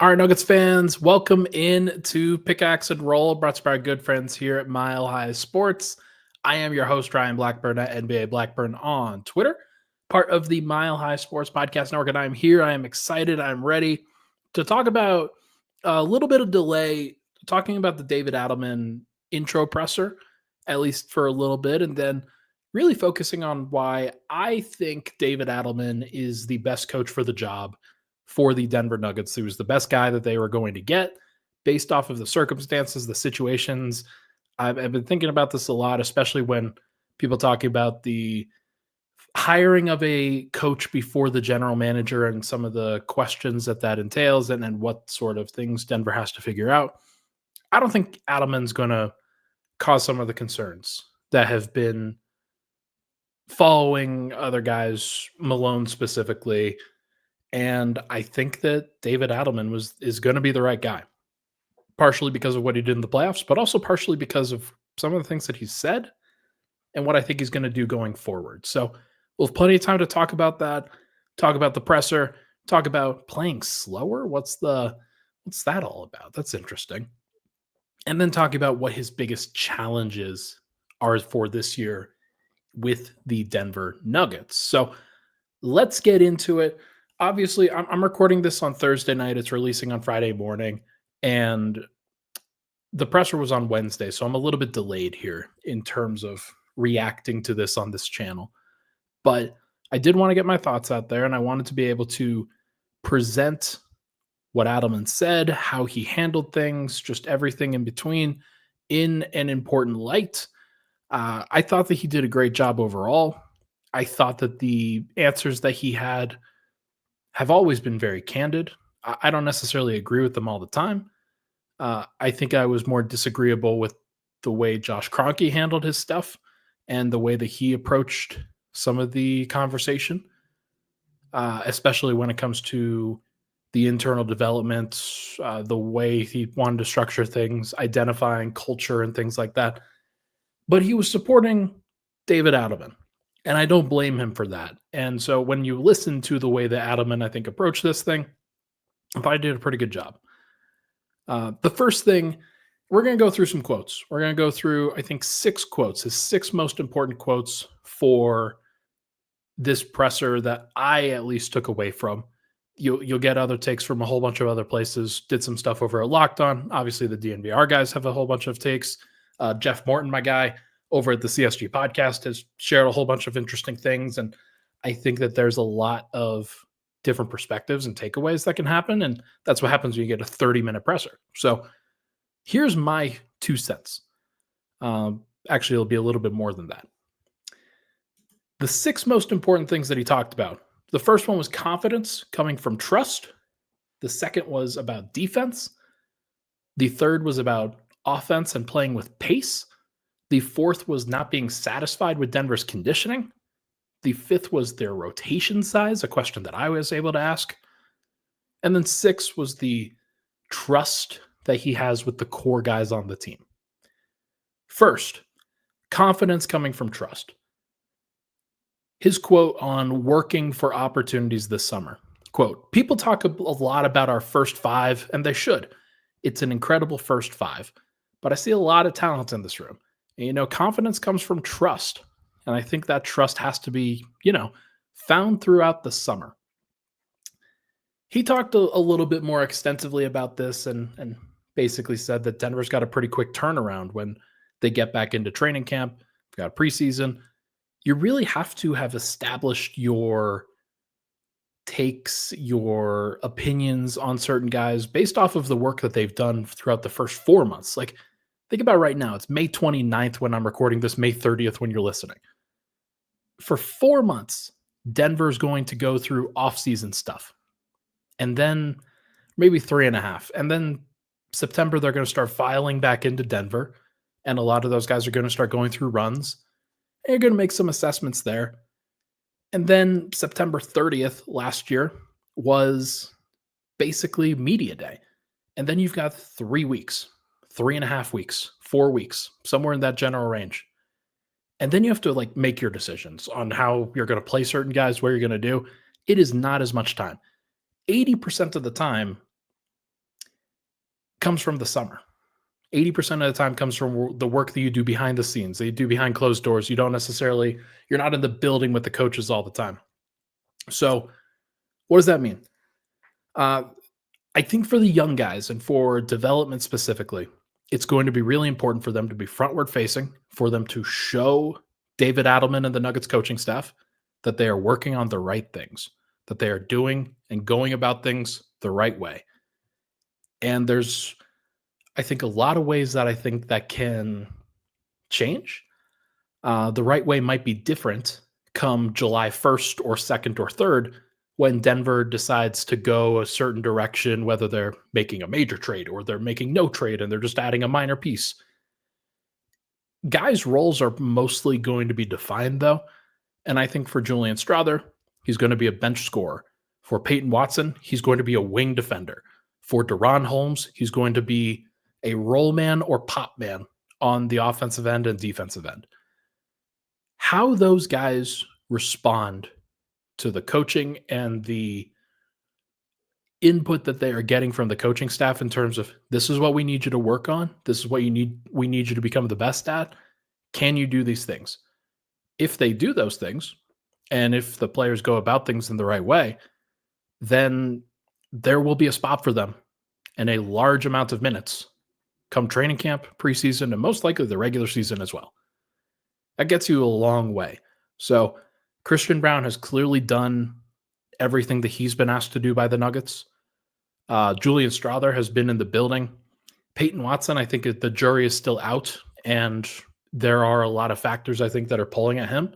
All right, Nuggets fans, welcome in to Pickaxe and Roll, brought to you by our good friends here at Mile High Sports. I am your host, Ryan Blackburn at NBA Blackburn on Twitter, part of the Mile High Sports Podcast Network, and I'm here. I am excited. I'm ready to talk about a little bit of delay, talking about the David Adelman intro presser, at least for a little bit, and then really focusing on why I think David Adelman is the best coach for the job for the Denver Nuggets. He was the best guy that they were going to get based off of the circumstances, the situations. I've been thinking about this a lot, especially when people talking about the hiring of a coach before the general manager and some of the questions that entails and what sort of things Denver has to figure out. I don't think Adelman's going to cause some of the concerns that have been following other guys, Malone specifically. And I think that David Adelman is going to be the right guy, partially because of what he did in the playoffs, but also partially because of some of the things that he said and what I think he's going to do going forward. So we'll have plenty of time to talk about that, talk about the presser, talk about playing slower. What's that all about? That's interesting. And then talk about what his biggest challenges are for this year with the Denver Nuggets. So let's get into it. Obviously, I'm recording this on Thursday night. It's releasing on Friday morning, and the presser was on Wednesday, so I'm a little bit delayed here in terms of reacting to this on this channel. But I did want to get my thoughts out there, and I wanted to be able to present what Adelman said, how he handled things, just everything in between in an important light. I thought that he did a great job overall. I thought that the answers that he had have always been very candid. I don't necessarily agree with them all the time. I think I was more disagreeable with the way Josh Kroenke handled his stuff and the way that he approached some of the conversation, especially when it comes to the internal development, the way he wanted to structure things, identifying culture and things like that. But he was supporting David Adelman. And I don't blame him for that. And so when you listen to the way that Adelman, I think, approached this thing, I thought I did a pretty good job. The first thing, we're going to go through some quotes. We're going to go through, I think, 6 quotes, his 6 most important quotes for this presser that I at least took away from. You'll get other takes from a whole bunch of other places. Did some stuff over at Locked On. Obviously, the DNVR guys have a whole bunch of takes. Jeff Morton, my guy, over at the CSG podcast, has shared a whole bunch of interesting things. And I think that there's a lot of different perspectives and takeaways that can happen. And that's what happens when you get a 30-minute presser. So here's my 2 cents. Actually, it'll be a little bit more than that. The 6 most important things that he talked about. The first one was confidence coming from trust. The second was about defense. The third was about offense and playing with pace. The fourth was not being satisfied with Denver's conditioning. The fifth was their rotation size, a question that I was able to ask. And then 6 was the trust that he has with the core guys on the team. First, confidence coming from trust. His quote on working for opportunities this summer. Quote, people talk a lot about our first 5, and they should. It's an incredible first 5. But I see a lot of talent in this room. And, confidence comes from trust. And I think that trust has to be, found throughout the summer. He talked a little bit more extensively about this and basically said that Denver's got a pretty quick turnaround when they get back into training camp. We've got preseason. You really have to have established your takes, your opinions on certain guys based off of the work that they've done throughout the first 4 months. Like, think about right now. It's May 29th when I'm recording this, May 30th when you're listening. For 4 months, Denver's going to go through off-season stuff. And then maybe 3.5. And then September, they're going to start filing back into Denver. And a lot of those guys are going to start going through runs. And you're going to make some assessments there. And then September 30th last year was basically media day. And then you've got 3 weeks. 3.5 weeks, 4 weeks, somewhere in that general range. And then you have to make your decisions on how you're going to play certain guys, what you're going to do. It is not as much time. 80% of the time, comes from the summer. 80% of the time comes from the work that you do behind the scenes, that you do behind closed doors. You're not in the building with the coaches all the time. So, what does that mean? Uh, I think for the young guys and for development specifically, it's going to be really important for them to be frontward facing, for them to show David Adelman and the Nuggets coaching staff that they are working on the right things, that they are doing and going about things the right way. And there's, I think, a lot of ways that I think that can change. The right way might be different come July 1st or 2nd or 3rd when Denver decides to go a certain direction, whether they're making a major trade or they're making no trade and they're just adding a minor piece. Guys' roles are mostly going to be defined, though. And I think for Julian Strawther, he's going to be a bench scorer. For Peyton Watson, he's going to be a wing defender. For Deron Holmes, he's going to be a roll man or pop man on the offensive end and defensive end. How those guys respond to the coaching and the input that they are getting from the coaching staff in terms of this is what we need you to work on, this is what we need you to become the best at. Can you do these things? If they do those things, and if the players go about things in the right way, then there will be a spot for them and a large amount of minutes come training camp, preseason, and most likely the regular season as well. That gets you a long way. So Christian Braun has clearly done everything that he's been asked to do by the Nuggets. Julian Strawther has been in the building. Peyton Watson, I think the jury is still out, and there are a lot of factors, I think, that are pulling at him.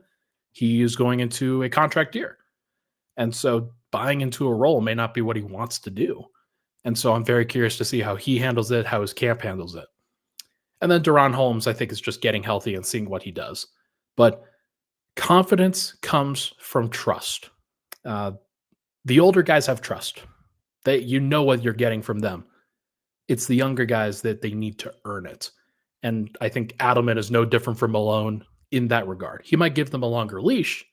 He is going into a contract year. And so buying into a role may not be what he wants to do. And so I'm very curious to see how he handles it, how his camp handles it. And then Deron Holmes, I think, is just getting healthy and seeing what he does. But confidence comes from trust. The older guys have trust. You know what you're getting from them. It's the younger guys that they need to earn it. And I think Adelman is no different from Malone in that regard. He might give them a longer leash,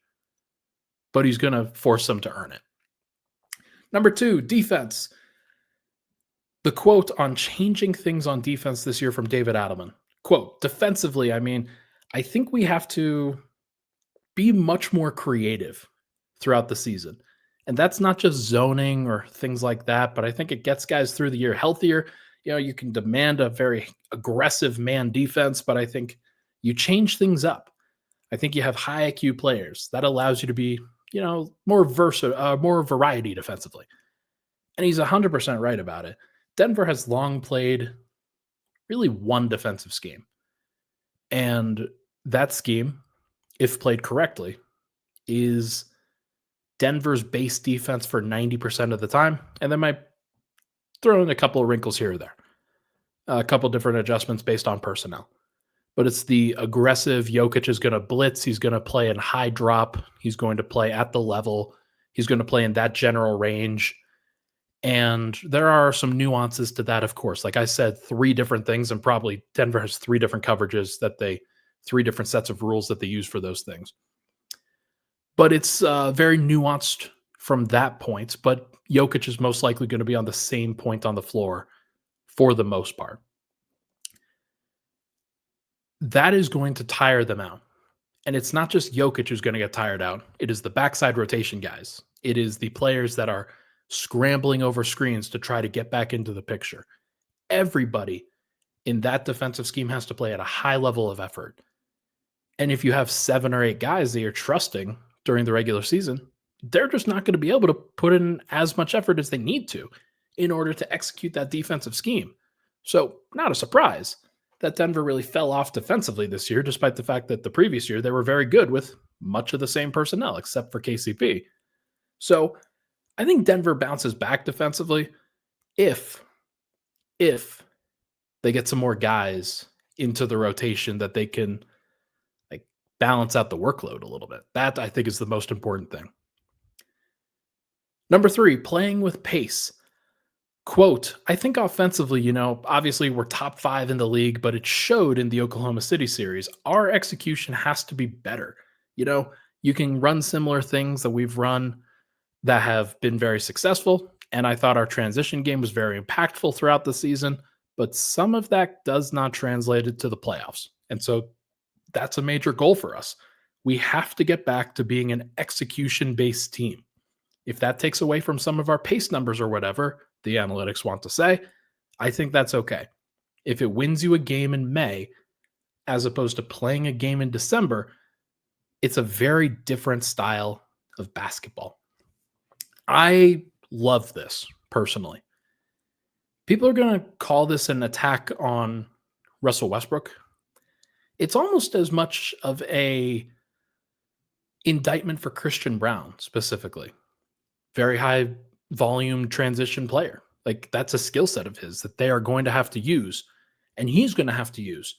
but he's going to force them to earn it. Number 2, defense. The quote on changing things on defense this year from David Adelman. Quote, defensively, I think we have to be much more creative throughout the season. And that's not just zoning or things like that, but I think it gets guys through the year healthier. You can demand a very aggressive man defense, but I think you change things up. I think you have high IQ players. That allows you to be, more versatile, more variety defensively. And he's 100% right about it. Denver has long played really one defensive scheme. And that scheme, if played correctly, is Denver's base defense for 90% of the time. And they might throw in a couple of wrinkles here or there, a couple different adjustments based on personnel. But it's the aggressive Jokic is going to blitz. He's going to play in high drop. He's going to play at the level. He's going to play in that general range. And there are some nuances to that, of course. Like I said, 3 different things, and probably Denver has 3 different coverages 3 different sets of rules that they use for those things. But it's very nuanced from that point. But Jokic is most likely going to be on the same point on the floor for the most part. That is going to tire them out. And it's not just Jokic who's going to get tired out. It is the backside rotation guys. It is the players that are scrambling over screens to try to get back into the picture. Everybody in that defensive scheme has to play at a high level of effort. And if you have 7 or 8 guys that you're trusting during the regular season, they're just not going to be able to put in as much effort as they need to in order to execute that defensive scheme. So not a surprise that Denver really fell off defensively this year, despite the fact that the previous year they were very good with much of the same personnel, except for KCP. So I think Denver bounces back defensively if they get some more guys into the rotation that they can balance out the workload a little bit. That I think is the most important thing. Number 3, playing with pace. Quote, I think offensively, obviously we're top 5 in the league, but it showed in the Oklahoma City series. Our execution has to be better. You can run similar things that we've run that have been very successful. And I thought our transition game was very impactful throughout the season, but some of that does not translate it to the playoffs. And so that's a major goal for us. We have to get back to being an execution based team. If that takes away from some of our pace numbers or whatever the analytics want to say, I think that's okay. If it wins you a game in May, as opposed to playing a game in December, it's a very different style of basketball. I love this personally. People are going to call this an attack on Russell Westbrook. It's almost as much of a indictment for Christian Brown specifically. Very high volume transition player. Like that's a skill set of his that they are going to have to use and he's going to have to use.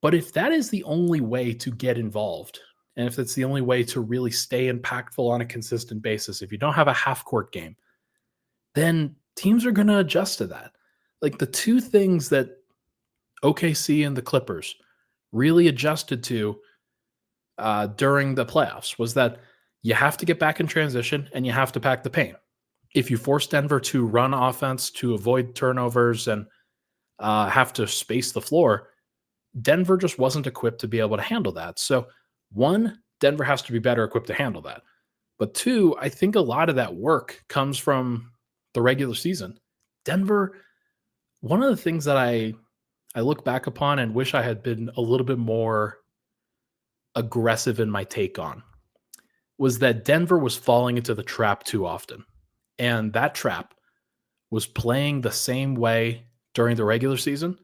But if that is the only way to get involved, and if it's the only way to really stay impactful on a consistent basis, if you don't have a half court game, then teams are going to adjust to that. Like the two things that OKC and the Clippers really adjusted to during the playoffs was that you have to get back in transition and you have to pack the paint. If you force Denver to run offense to avoid turnovers and have to space the floor, Denver just wasn't equipped to be able to handle that. So, one, Denver has to be better equipped to handle that. But two, I think a lot of that work comes from the regular season. Denver, one of the things that I look back upon and wish I had been a little bit more aggressive in my take on was that Denver was falling into the trap too often. And that trap was playing the same way during the regular season,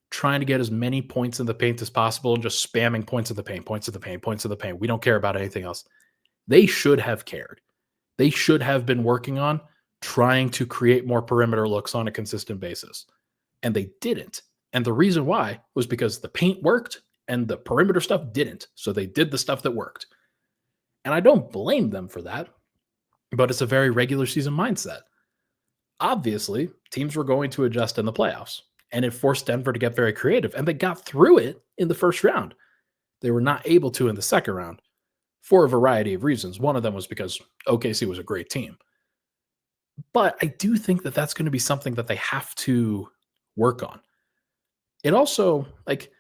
trying to get as many points in the paint as possible and just spamming points of the paint, points of the paint, points of the paint. We don't care about anything else. They should have cared. They should have been working on trying to create more perimeter looks on a consistent basis. And they didn't. And the reason why was because the paint worked and the perimeter stuff didn't. So they did the stuff that worked. And I don't blame them for that, but it's a very regular season mindset. Obviously, teams were going to adjust in the playoffs, and it forced Denver to get very creative, and they got through it in the first round. They were not able to in the second round for a variety of reasons. One of them was because OKC was a great team. But I do think that that's going to be something that they have to work on. It also, like,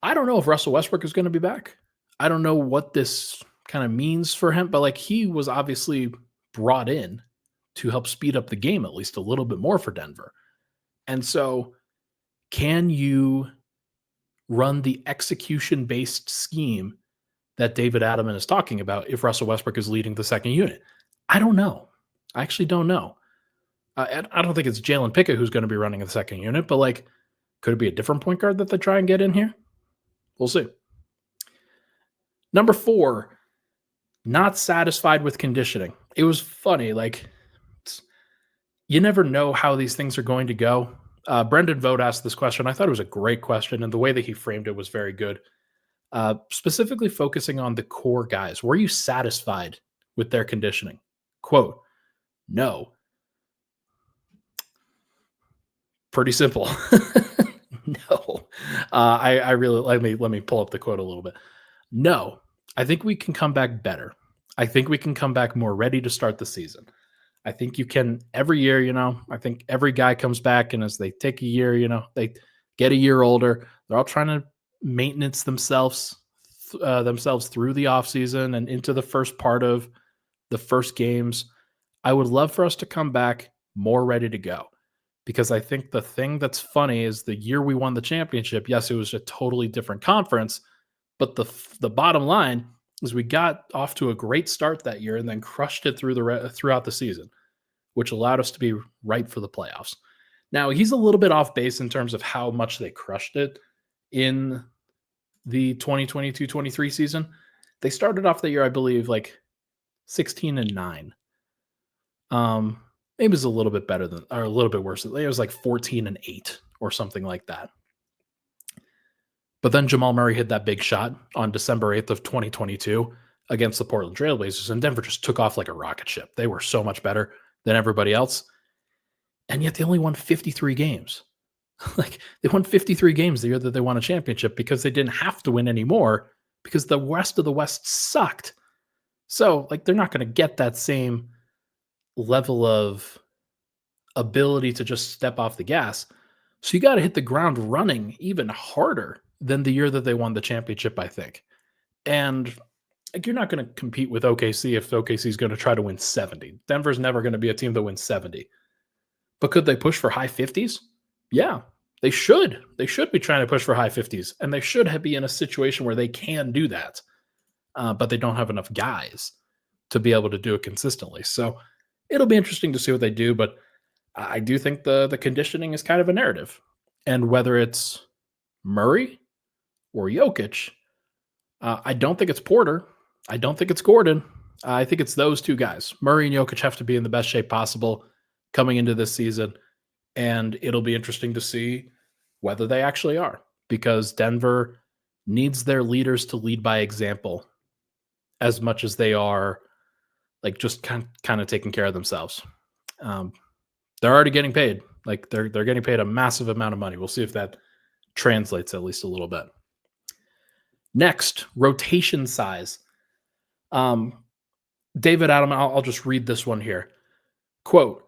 I don't know if Russell Westbrook is going to be back. I don't know what this kind of means for him, but like he was obviously brought in to help speed up the game at least a little bit more for Denver. And so can you run the execution-based scheme that David Adelman is talking about if Russell Westbrook is leading the second unit? I don't know. I actually don't know. I don't think it's Jalen Pickett who's going to be running the second unit, but like, could it be a different point guard that they try and get in here? We'll see. Number 4, not satisfied with conditioning. It was funny. Like, you never know how these things are going to go. Brendan Vogt asked this question. I thought it was a great question, and the way that he framed it was very good. Specifically focusing on the core guys. Were you satisfied with their conditioning? Quote, no. Pretty simple. No. I really, let me pull up the quote a little bit. No, I think we can come back better. I think we can come back more ready to start the season. I think you can every year, I think every guy comes back and as they take a year, they get a year older, they're all trying to maintenance themselves through the offseason and into the first part of the first games. I would love for us to come back more ready to go because I think the thing that's funny is the year we won the championship, yes, it was a totally different conference, but the bottom line is we got off to a great start that year and then crushed it throughout the season, which allowed us to be right for the playoffs. Now, he's a little bit off base in terms of how much they crushed it in the 2022-23 season. They started off the year, I believe, like 16-9. Maybe it was a little bit better than, or a little bit worse. It was like 14-8 or something like that. But then Jamal Murray hit that big shot on December 8th of 2022 against the Portland Trailblazers, and Denver just took off like a rocket ship. They were so much better than everybody else, and yet they only won 53 games. Like, they won 53 games the year that they won a championship because they didn't have to win anymore because the rest of the West sucked. So, like, they're not going to get that same level of ability to just step off the gas. So you got to hit the ground running even harder than the year that they won the championship, I think. And like, you're not going to compete with OKC if OKC is going to try to win 70. Denver's never going to be a team that wins 70. But could they push for high 50s? Yeah, they should. They should be trying to push for high 50s, and they should be in a situation where they can do that. But they don't have enough guys to be able to do it consistently. So it'll be interesting to see what they do. But I do think the conditioning is kind of a narrative, and whether it's Murray or Jokic, I don't think it's Porter. I don't think it's Gordon. I think it's those two guys. Murray and Jokic have to be in the best shape possible coming into this season, and it'll be interesting to see whether they actually are, because Denver needs their leaders to lead by example as much as they are like just kind of taking care of themselves. They're already getting paid. Like they're getting paid a massive amount of money. We'll see if that translates at least a little bit. Next, rotation size. David Adelman, I'll just read this one here. Quote,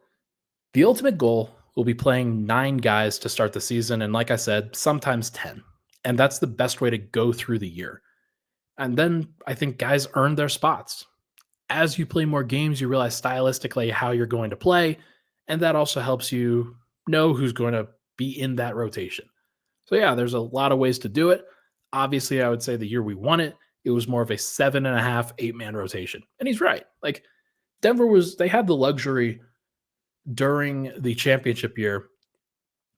the ultimate goal will be playing 9 guys to start the season, and like I said, sometimes 10. And that's the best way to go through the year. And then I think guys earn their spots. As you play more games, you realize stylistically how you're going to play, and that also helps you know who's going to be in that rotation. So yeah, there's a lot of ways to do it. Obviously, I would say the year we won it, it was more of a 7.5, 8-man rotation. And he's right. Like they had the luxury during the championship year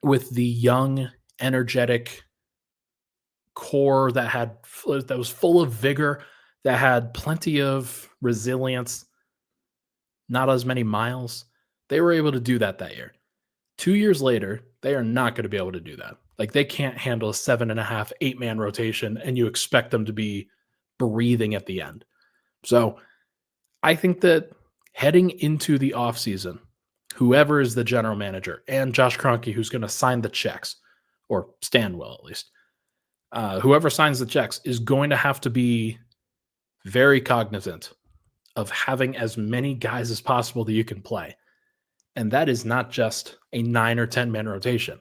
with the young, energetic core that was full of vigor, that had plenty of resilience, not as many miles. They were able to do that year. 2 years later, they are not going to be able to do that. Like they can't handle a 7.5, 8-man rotation, and you expect them to be breathing at the end. So I think that heading into the offseason, whoever is the general manager and Josh Kroenke, who's going to sign the checks, or Stanwell at least, whoever signs the checks is going to have to be very cognizant of having as many guys as possible that you can play. And that is not just a 9 or 10-man rotation.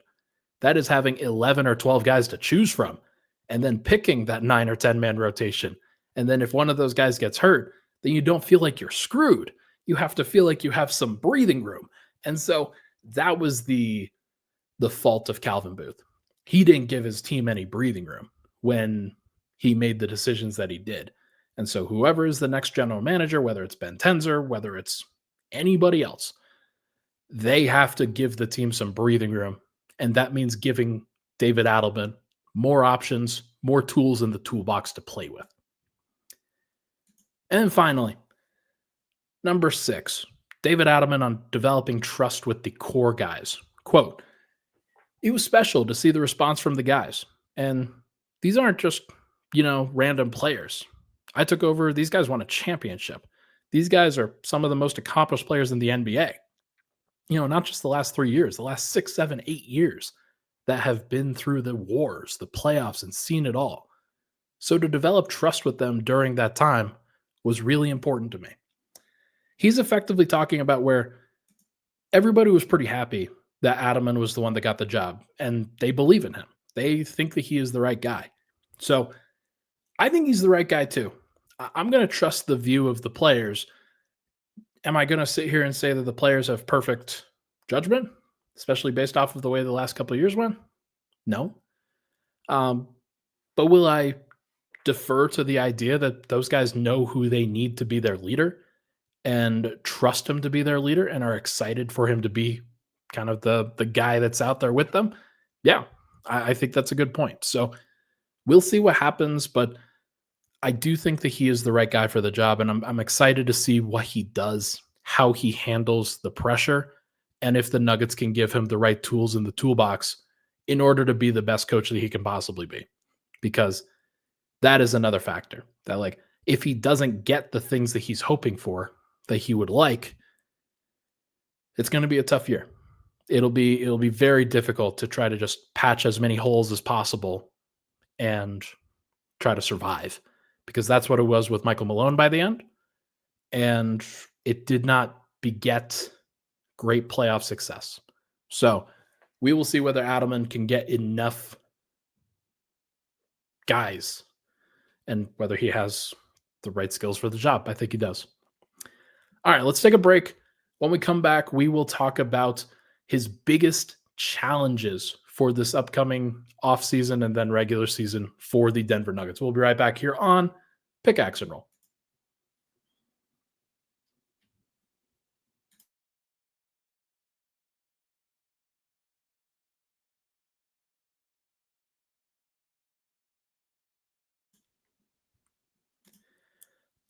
That is having 11 or 12 guys to choose from, and then picking that 9 or 10-man rotation. And then if one of those guys gets hurt, then you don't feel like you're screwed. You have to feel like you have some breathing room. And so that was the fault of Calvin Booth. He didn't give his team any breathing room when he made the decisions that he did. And so whoever is the next general manager, whether it's Ben Tenzer, whether it's anybody else, they have to give the team some breathing room. And that means giving David Adelman more options, more tools in the toolbox to play with. And then finally, number 6, David Adelman on developing trust with the core guys. Quote, it was special to see the response from the guys. And these aren't just, random players. I took over. These guys won a championship. These guys are some of the most accomplished players in the NBA. Not just the last 3 years, the last 6, 7, 8 years that have been through the wars, the playoffs, and seen it all. So to develop trust with them during that time was really important to me. He's effectively talking about where everybody was pretty happy that Adelman was the one that got the job, and they believe in him. They think that he is the right guy. So I think he's the right guy too. I'm going to trust the view of the players. Am I going to sit here and say that the players have perfect judgment, especially based off of the way the last couple of years went? No. But will I defer to the idea that those guys know who they need to be their leader and trust him to be their leader and are excited for him to be kind of the guy that's out there with them? Yeah, I think that's a good point. So we'll see what happens, but I do think that he is the right guy for the job, and I'm excited to see what he does, how he handles the pressure, and if the Nuggets can give him the right tools in the toolbox in order to be the best coach that he can possibly be. Because that is another factor that, like, if he doesn't get the things that he's hoping for, that he would like, it's going to be a tough year. It'll be very difficult to try to just patch as many holes as possible and try to survive, because that's what it was with Michael Malone by the end. And it did not beget great playoff success. So We will see whether Adelman can get enough guys and whether he has the right skills for the job. I think he does. All right, let's take a break. When we come back, we will talk about his biggest challenges for this upcoming offseason and then regular season for the Denver Nuggets. We'll be right back here on Pickaxe and Roll.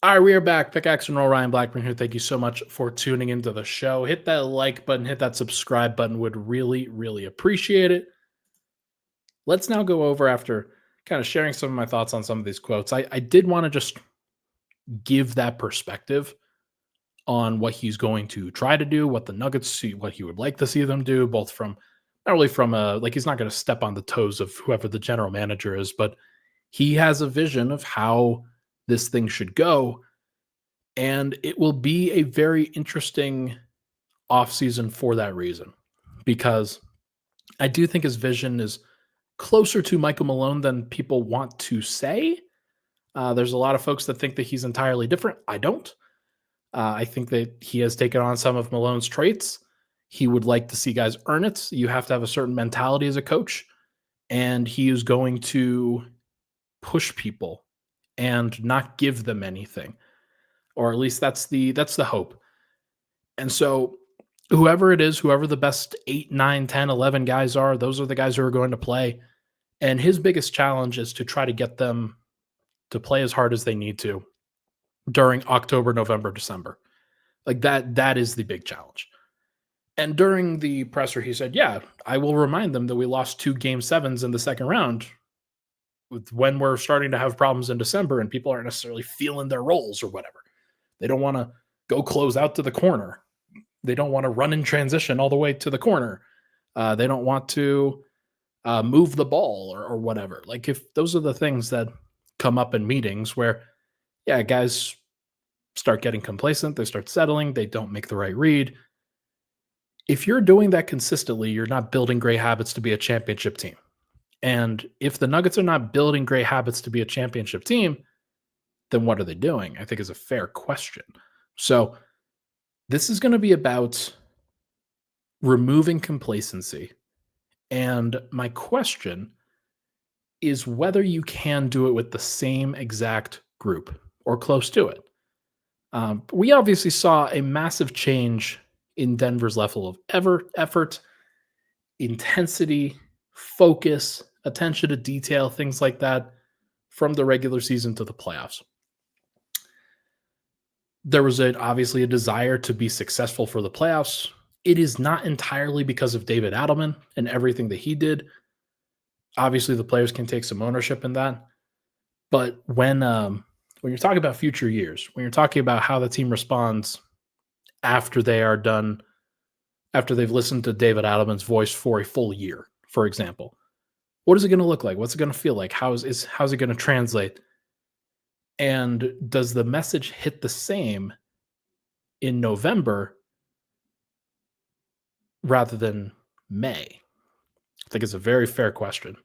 All right, we are back. Pickaxe and Roll, Ryan Blackburn here. Thank you so much for tuning into the show. Hit that like button, hit that subscribe button. Would really, really appreciate it. Let's now go over, after kind of sharing some of my thoughts on some of these quotes. I did want to just give that perspective on what he's going to try to do, what the Nuggets see, what he would like to see them do, both from not really from like he's not going to step on the toes of whoever the general manager is, but he has a vision of how this thing should go. And it will be a very interesting offseason for that reason, because I do think his vision is closer to Michael Malone than people want to say. There's a lot of folks that think that he's entirely different. I don't. I think that he has taken on some of Malone's traits. He would like to see guys earn it. You have to have a certain mentality as a coach, and he is going to push people and not give them anything, or at least that's the hope. And so whoever it is, whoever the best 8, 9, 10, 11 guys are, those are the guys who are going to play. And his biggest challenge is to try to get them to play as hard as they need to during October, November, December. Like that is the big challenge. And during the presser, he said, yeah, I will remind them that we lost 2 game 7s in the second round when we're starting to have problems in December and people aren't necessarily feeling their roles or whatever. They don't want to go close out to the corner. They don't want to run in transition all the way to the corner. They don't want to move the ball or whatever. Like, if those are the things that come up in meetings where, yeah, guys start getting complacent, they start settling, they don't make the right read. If you're doing that consistently, you're not building great habits to be a championship team. And if the Nuggets are not building great habits to be a championship team, then what are they doing? I think is a fair question. So this is going to be about removing complacency. And my question is whether you can do it with the same exact group or close to it. We obviously saw a massive change in Denver's level of effort, intensity, focus, attention to detail, things like that, from the regular season to the playoffs. There was obviously a desire to be successful for the playoffs. It is not entirely because of David Adelman and everything that he did. Obviously, the players can take some ownership in that. But when you're talking about future years, when you're talking about how the team responds after they are done, after they've listened to David Adelman's voice for a full year, for example, what is it going to look like? What's it going to feel like? How's it going to translate? And does the message hit the same in November rather than May? I think it's a very fair question.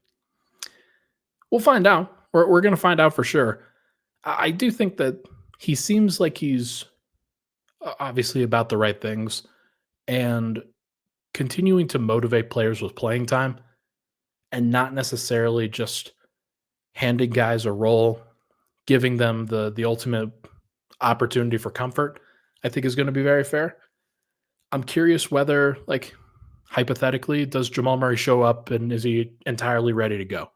We'll find out. We're going to find out for sure. I do think that he seems like he's obviously about the right things and continuing to motivate players with playing time and not necessarily just handing guys a role, giving them the ultimate opportunity for comfort, I think is going to be very fair. I'm curious whether, like, hypothetically, does Jamal Murray show up and is he entirely ready to go?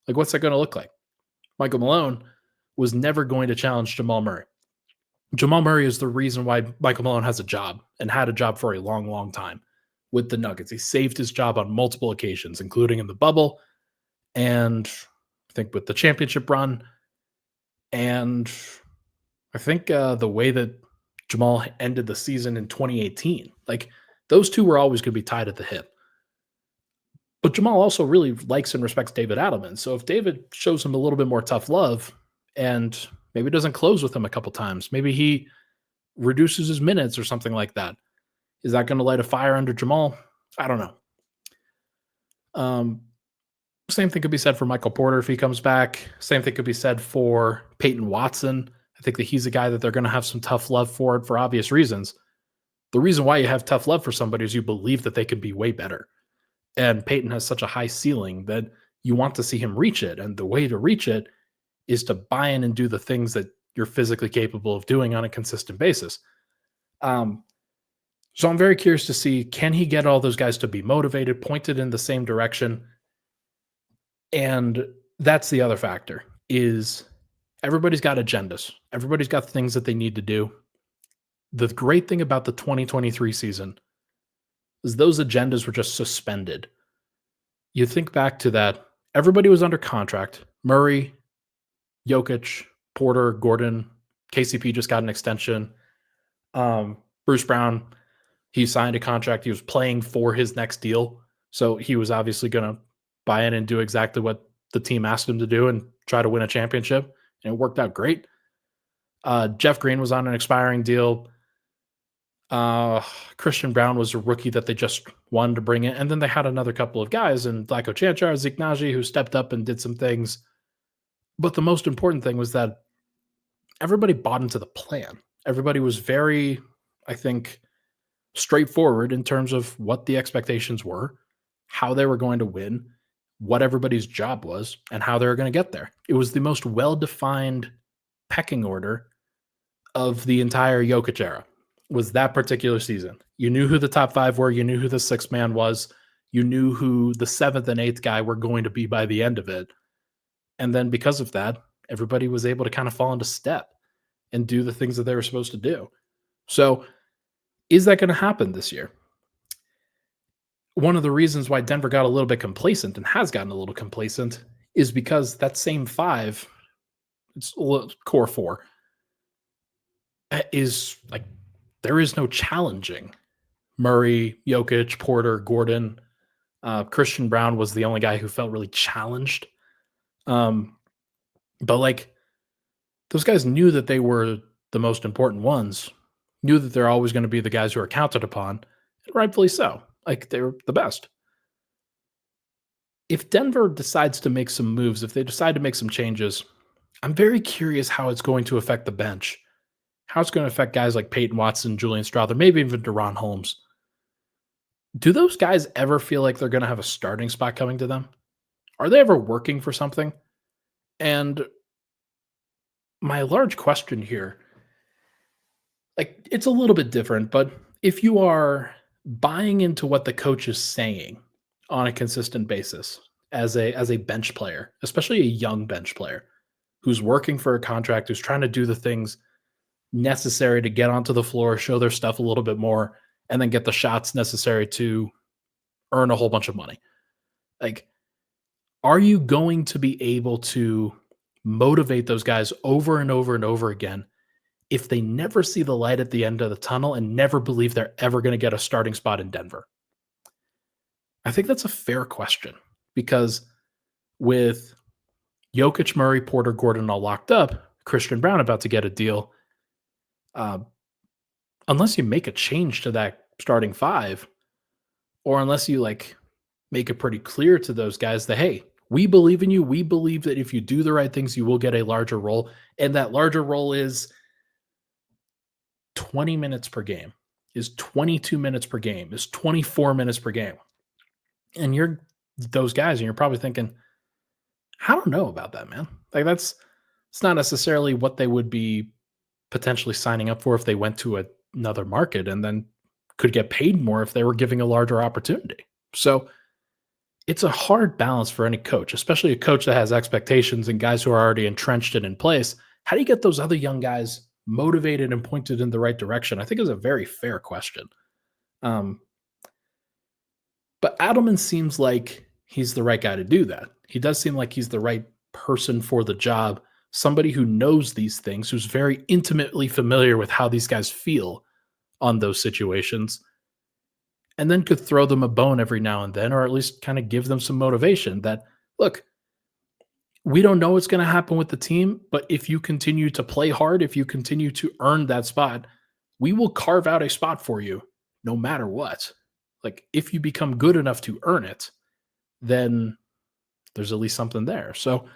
Like, what's that going to look like? Michael Malone was never going to challenge Jamal Murray. Jamal Murray is the reason why Michael Malone has a job and had a job for a long, long time with the Nuggets. He saved his job on multiple occasions, including in the bubble and I think with the championship run. And I think the way that Jamal ended the season in 2018, like, those two were always going to be tied at the hip. But Jamal also really likes and respects David Adelman. So if David shows him a little bit more tough love and maybe doesn't close with him a couple times, maybe he reduces his minutes or something like that, is that going to light a fire under Jamal? I don't know. Um, Same thing could be said for Michael Porter if he comes back. Same thing could be said for Peyton Watson. I think that he's a guy that they're going to have some tough love for obvious reasons. The reason why you have tough love for somebody is you believe that they can be way better. And Peyton has such a high ceiling that you want to see him reach it. And the way to reach it is to buy in and do the things that you're physically capable of doing on a consistent basis. Um, so I'm very curious to see, can he get all those guys to be motivated, pointed in the same direction? And that's the other factor is everybody's got agendas. Everybody's got things that they need to do. The great thing about the 2023 season is those agendas were just suspended. You think back to that, everybody was under contract. Murray, Jokic, Porter, Gordon, KCP just got an extension. Bruce Brown, he signed a contract. He was playing for his next deal. So he was obviously going to buy in and do exactly what the team asked him to do and try to win a championship. And it worked out great. Jeff Green was on an expiring deal. Christian Brown was a rookie that they just wanted to bring in. And then they had another couple of guys, and Vlatko Čančar, Zeke Nagy, who stepped up and did some things. But the most important thing was that everybody bought into the plan. Everybody was very, I think, straightforward in terms of what the expectations were, how they were going to win, what everybody's job was, and how they were going to get there. It was the most well-defined pecking order of the entire Jokic era, was that particular season. You knew who the top five were. You knew who the sixth man was. You knew who the seventh and eighth guy were going to be by the end of it. And then because of that, everybody was able to kind of fall into step and do the things that they were supposed to do. So is that going to happen this year? One of the reasons why Denver got a little bit complacent and has gotten a little complacent is because that same five, it's core four, is like, there is no challenging Murray, Jokic, Porter, Gordon. Christian Brown was the only guy who felt really challenged. But like, those guys knew that they were the most important ones, knew that they're always going to be the guys who are counted upon, and rightfully so. Like, they were the best. If Denver decides to make some moves, if they decide to make some changes, I'm very curious how it's going to affect the bench, how it's going to affect guys like Peyton Watson, Julian Strawther, maybe even Deron Holmes. Do those guys ever feel like they're going to have a starting spot coming to them? Are they ever working for something? And my large question here, like, it's a little bit different, but if you are buying into what the coach is saying on a consistent basis as a bench player, especially a young bench player who's working for a contract, who's trying to do the things necessary to get onto the floor, show their stuff a little bit more, and then get the shots necessary to earn a whole bunch of money. Like, are you going to be able to motivate those guys over and over and over again if they never see the light at the end of the tunnel and never believe they're ever going to get a starting spot in Denver? I think that's a fair question, because with Jokic, Murray, Porter, Gordon all locked up, Christian Brown about to get a deal, unless you make a change to that starting five, or unless you like make it pretty clear to those guys that, hey, we believe in you. We believe that if you do the right things, you will get a larger role. And that larger role is 20 minutes per game, is 22 minutes per game, is 24 minutes per game. And you're those guys, and you're probably thinking, I don't know about that, man. Like, it's not necessarily what they would be potentially signing up for if they went to another market and then could get paid more if they were giving a larger opportunity. So it's a hard balance for any coach, especially a coach that has expectations and guys who are already entrenched and in place. How do you get those other young guys motivated and pointed in the right direction? I think is a very fair question. But Adelman seems like he's the right guy to do that. He does seem like he's the right person for the job, somebody who knows these things, who's very intimately familiar with how these guys feel on those situations, and then could throw them a bone every now and then, or at least kind of give them some motivation that, look, we don't know what's going to happen with the team, but if you continue to play hard, if you continue to earn that spot, we will carve out a spot for you no matter what. Like, if you become good enough to earn it, then there's at least something there. So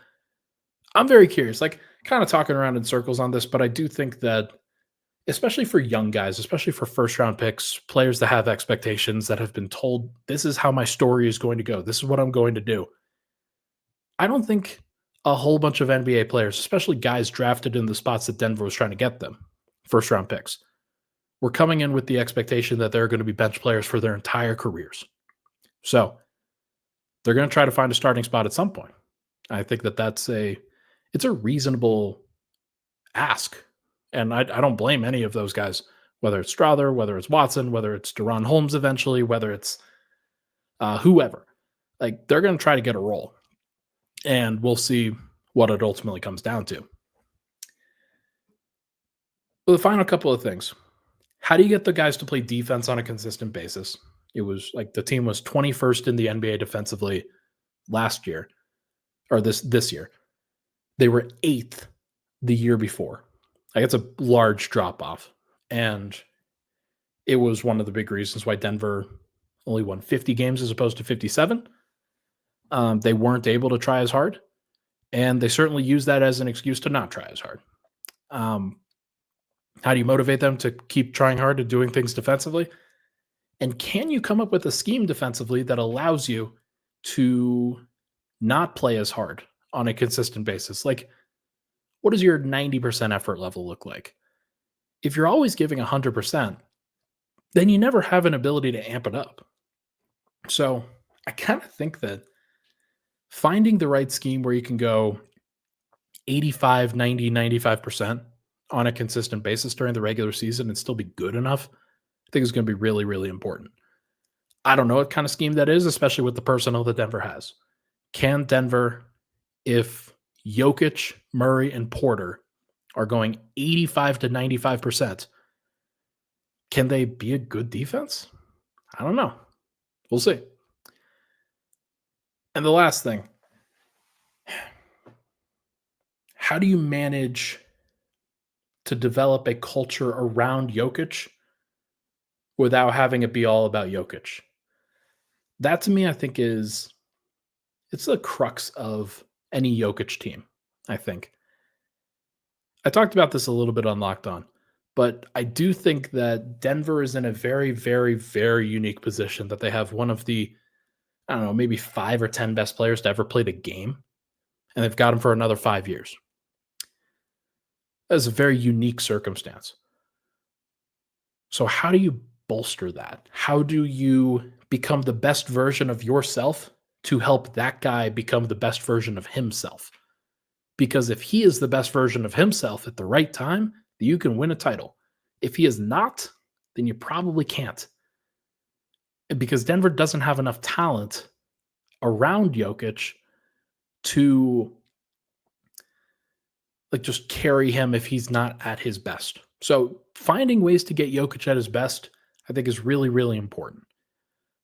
I'm very curious, like kind of talking around in circles on this, but I do think that especially for young guys, especially for first round picks, players that have expectations that have been told, this is how my story is going to go. This is what I'm going to do. I don't think a whole bunch of NBA players, especially guys drafted in the spots that Denver was trying to get them, first round picks, were coming in with the expectation that they're going to be bench players for their entire careers. So they're going to try to find a starting spot at some point. I think that it's a reasonable ask. And I don't blame any of those guys, whether it's Strother, whether it's Watson, whether it's Deron Holmes eventually, whether it's whoever. Like they're going to try to get a role, and we'll see what it ultimately comes down to. Well, the final couple of things. How do you get the guys to play defense on a consistent basis? It was like the team was 21st in the NBA defensively last year, or this year. They were 8th the year before. Like it's a large drop off. And it was one of the big reasons why Denver only won 50 games as opposed to 57. They weren't able to try as hard. And they certainly used that as an excuse to not try as hard. How do you motivate them to keep trying hard and doing things defensively? And can you come up with a scheme defensively that allows you to not play as hard on a consistent basis? Like, what does your 90% effort level look like? If you're always giving 100%, then you never have an ability to amp it up. So I kind of think that finding the right scheme where you can go 85, 90, 95% on a consistent basis during the regular season and still be good enough, I think is going to be really, really important. I don't know what kind of scheme that is, especially with the personnel that Denver has. Can Denver, if Jokic, Murray, and Porter are going 85 to 95%, can they be a good defense? I don't know. We'll see. And the last thing, how do you manage to develop a culture around Jokic without having it be all about Jokic? That to me, I think it's the crux of any Jokic team, I think. I talked about this a little bit on Locked On, but I do think that Denver is in a very, very, very unique position that they have one of the, I don't know, maybe 5 or 10 best players to ever play the game, and they've got him for another 5 years. That's a very unique circumstance. So how do you bolster that? How do you become the best version of yourself to help that guy become the best version of himself? Because if he is the best version of himself at the right time, you can win a title. If he is not, then you probably can't. Because Denver doesn't have enough talent around Jokic to like just carry him if he's not at his best. So finding ways to get Jokic at his best, I think is really, really important.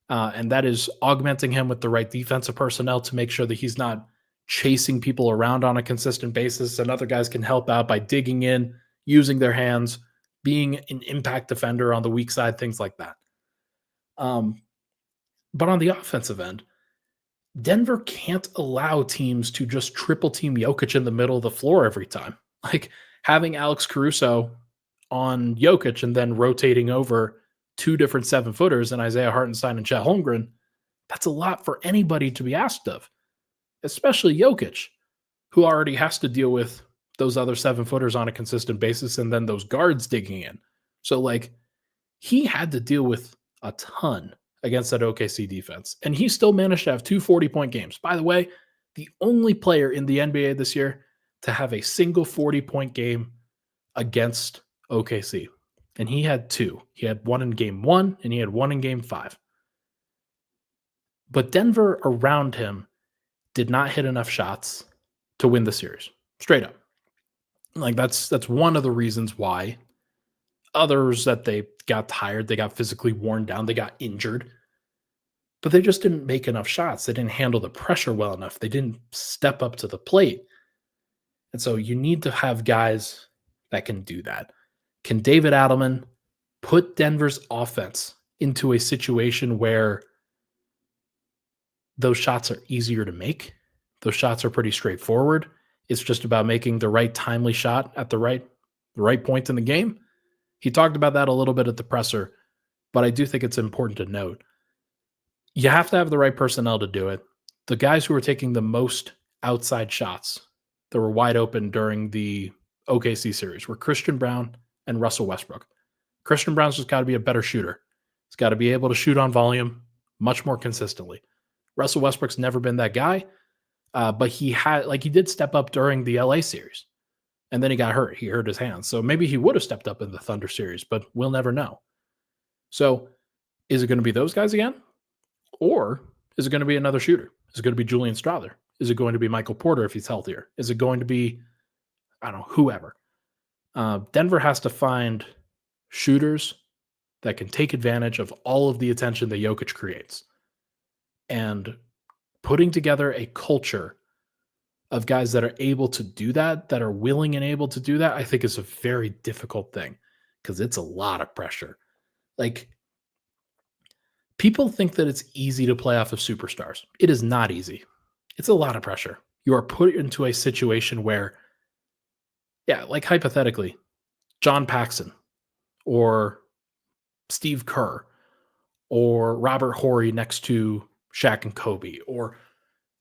And that is augmenting him with the right defensive personnel to make sure that he's not chasing people around on a consistent basis, and other guys can help out by digging in, using their hands, being an impact defender on the weak side, things like that. But on the offensive end, Denver can't allow teams to just triple team Jokic in the middle of the floor every time. Like having Alex Caruso on Jokic and then rotating over 2 different 7-footers in Isaiah Hartenstein and Chet Holmgren, that's a lot for anybody to be asked of, especially Jokic, who already has to deal with those other 7-footers on a consistent basis and then those guards digging in. So, like, he had to deal with a ton against that OKC defense, and he still managed to have 2 40-point games. By the way, the only player in the NBA this year to have a single 40-point game against OKC. And he had 2. He had 1 in game 1, and he had 1 in game 5. But Denver around him did not hit enough shots to win the series. Straight up. Like that's one of the reasons why. Others that they got tired, they got physically worn down, they got injured. But they just didn't make enough shots. They didn't handle the pressure well enough. They didn't step up to the plate. And so you need to have guys that can do that. Can David Adelman put Denver's offense into a situation where those shots are easier to make. Those shots are pretty straightforward. It's just about making the right timely shot at the right point in the game. He talked about that a little bit at the presser, but I do think it's important to note you have to have the right personnel to do it. The guys who are taking the most outside shots that were wide open during the OKC series were Christian Brown and Russell Westbrook. Christian Brown's just got to be a better shooter. He's got to be able to shoot on volume much more consistently. Russell Westbrook's never been that guy, but he did step up during the LA series, and then he got hurt. He hurt his hand, so maybe he would have stepped up in the Thunder series, but we'll never know. So, is it going to be those guys again, or is it going to be another shooter? Is it going to be Julian Strawther? Is it going to be Michael Porter if he's healthier? Is it going to be, I don't know, whoever? Denver has to find shooters that can take advantage of all of the attention that Jokic creates. And putting together a culture of guys that are able to do that, that are willing and able to do that, I think is a very difficult thing because it's a lot of pressure. Like, people think that it's easy to play off of superstars. It is not easy. It's a lot of pressure. You are put into a situation where, like hypothetically, John Paxson or Steve Kerr or Robert Horry next to Shaq and Kobe, or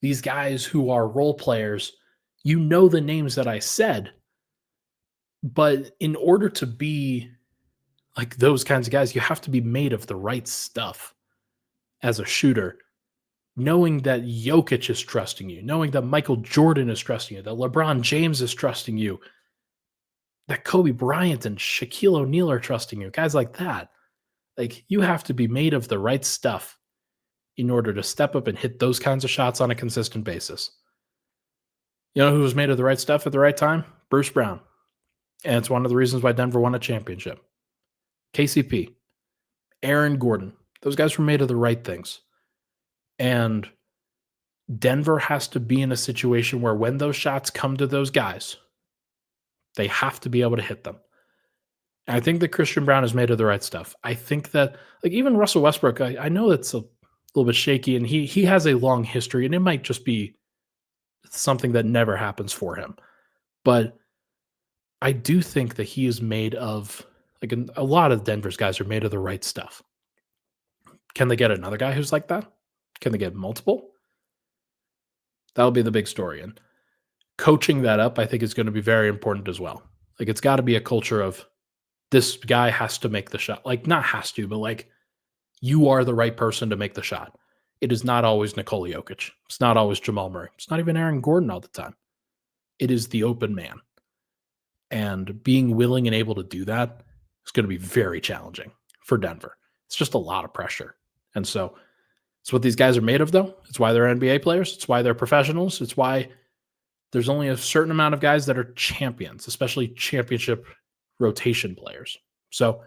these guys who are role players, you know the names that I said, but in order to be like those kinds of guys, you have to be made of the right stuff as a shooter, knowing that Jokic is trusting you, knowing that Michael Jordan is trusting you, that LeBron James is trusting you, that Kobe Bryant and Shaquille O'Neal are trusting you, guys like that. Like, you have to be made of the right stuff in order to step up and hit those kinds of shots on a consistent basis. You know who was made of the right stuff at the right time? Bruce Brown. And it's one of the reasons why Denver won a championship. KCP, Aaron Gordon, those guys were made of the right things. And Denver has to be in a situation where when those shots come to those guys, they have to be able to hit them. And I think that Christian Brown is made of the right stuff. I think that, like, even Russell Westbrook, I know it's a little bit shaky, and he has a long history, and it might just be something that never happens for him. But I do think that he is made of, like, a lot of Denver's guys are made of the right stuff. Can they get another guy who's like that? Can they get multiple? That'll be the big story. And coaching that up, I think, is going to be very important as well. Like, it's got to be a culture of this guy has to make the shot. Like, not has to, but like, you are the right person to make the shot. It is not always Nikola Jokic. It's not always Jamal Murray. It's not even Aaron Gordon all the time. It is the open man. And being willing and able to do that is going to be very challenging for Denver. It's just a lot of pressure. And so it's what these guys are made of, though. It's why they're NBA players. It's why they're professionals. It's why there's only a certain amount of guys that are champions, especially championship rotation players. So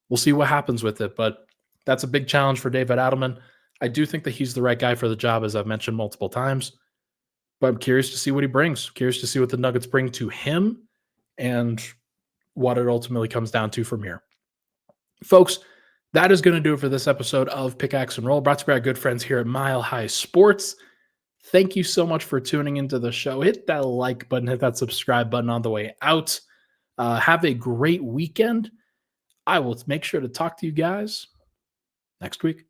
we'll see what happens with it, but that's a big challenge for David Adelman. I do think that he's the right guy for the job, as I've mentioned multiple times, but I'm curious to see what he brings. Curious to see what the Nuggets bring to him and what it ultimately comes down to from here. Folks, that is going to do it for this episode of Pickaxe and Roll, brought to you by our good friends here at Mile High Sports. Thank you so much for tuning into the show. Hit that like button, hit that subscribe button on the way out. Have a great weekend. I will make sure to talk to you guys next week.